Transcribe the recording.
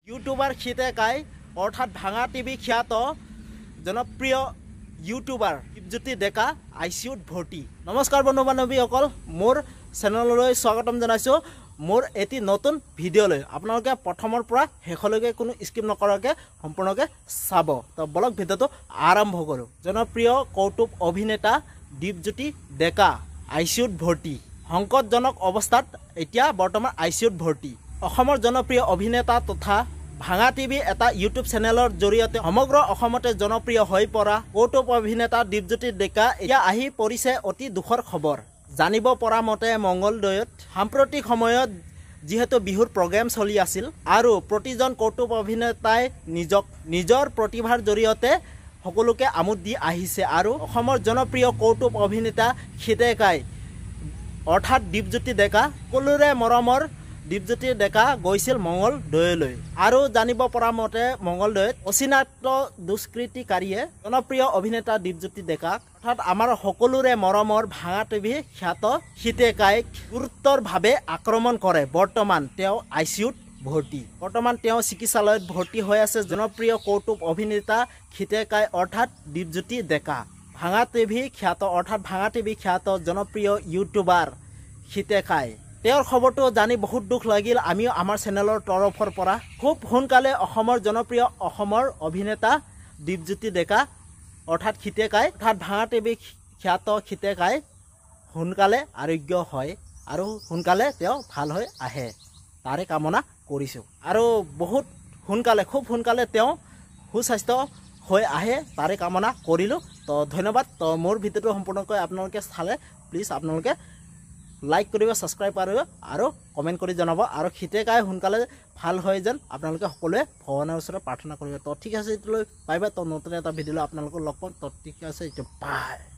YouTuber খিতে কাই অৰ্থাৎ ভাঙা টিভি খ্যাত জনপ্ৰিয় ইউটিউবাৰ দীপজ্যোতি ডেকা আইচিউত ভৰ্তি। নমস্কাৰ বন্ধু বান্ধৱীসকল, মোৰ চেনেললৈ স্বাগতম জনাইছোঁ। মোৰ এটি নতুন ভিডিঅ'লৈ আপোনালোকে প্ৰথমৰ পৰা শেষলৈকে কোনো স্কিপ নকৰাকৈ সম্পূৰ্ণকৈ চাব। তো বলক ভিডিঅ'টো আৰম্ভ কৰোঁ। জনপ্ৰিয় কৌতুক অভিনেতা দীপজ্যোতি ডেকা আইচিউত ভৰ্তি। সংকটজনক অৱস্থাত এতিয়া বৰ্তমান আইচিউত ভৰ্তি। অসমৰ জনপ্ৰিয় অভিনেতা তথা ভাঙা টিভি এটা ইউটিউব চেনেলৰ জৰিয়তে সমগ্ৰ অসমতে জনপ্ৰিয় হৈ পৰা কৌতুক অভিনেতা দীপজ্যোতি ডেকা এতিয়া আহি পৰিছে অতি দুখৰ খবৰ। জানিব পৰা মতে মংগলদৈত সাম্প্ৰতিক সময়ত যিহেতু বিহুৰ প্ৰগ্ৰেম চলি আছিল আৰু প্ৰতিজন কৌতুক অভিনেতাই নিজৰ প্ৰতিভাৰ জৰিয়তে সকলোকে আমোদ দি আহিছে আৰু অসমৰ জনপ্ৰিয় কৌতুক অভিনেতা খিতে কাই অৰ্থাৎ দীপজ্যোতি ডেকা সকলোৰে মৰমৰ দীপজ্যোতি ডেকা গৈছিল মংগলদৈলৈ আৰু জানিব পৰা মতে মংগলদৈত অচিনাক্ত দুষ্কৃতিকাৰীয়ে জনপ্ৰিয় অভিনেতা দীপজ্যোতি ডেকাক অৰ্থাৎ আমাৰ সকলোৰে মৰমৰ ভাঙা টিভি খ্যাত খিতে কাইক গুৰুতৰভাৱে আক্ৰমণ কৰে। বৰ্তমান তেওঁ আইচিউত ভৰ্তি। বৰ্তমান তেওঁ চিকিৎসালয়ত ভৰ্তি হৈ আছে। জনপ্ৰিয় কৌতুক অভিনেতা খিতে কাই অৰ্থাৎ দীপজ্যোতি ডেকা ভাঙা টিভি খ্যাত অৰ্থাৎ ভাঙা টিভি খ্যাত জনপ্ৰিয় ইউটিউবাৰ খিতে কাই। তেওঁৰ খবৰটো জানি বহুত দুখ লাগিল। আমিও আমাৰ চেনেলৰ তৰফৰ পৰা খুব সোনকালে অসমৰ জনপ্ৰিয় অভিনেতা দীপজ্যোতি ডেকা অৰ্থাৎ খিতে কাই অৰ্থাৎ ভাঙা টিভি খ্যাত খিতে কাই সোনকালে আৰোগ্য হয় আৰু সোনকালে তেওঁ ভাল হৈ আহে তাৰে কামনা কৰিছোঁ আৰু বহুত সোনকালে খুব সোনকালে তেওঁ সুস্বাস্থ্য হৈ আহে তাৰে কামনা কৰিলোঁ। তো ধন্যবাদ। তো মোৰ ভিডিঅ'টো সম্পূৰ্ণকৈ আপোনালোকে চালে প্লিজ আপোনালোকে লাইক কৰিব, ছাবস্ক্ৰাইব কৰিব আৰু কমেণ্ট কৰি জনাব আৰু খিতে কাই সোনকালে ভাল হয় যেন আপোনালোকে সকলোৱে ভগৱানৰ ওচৰত প্ৰাৰ্থনা কৰিব। তো ঠিক আছে, এতিয়ালৈ বাই বাই। তো নতুন এটা ভিডিঅ'লৈ আপোনালোকক লগ পাম। তো ঠিক আছে, এতিয়া বাই।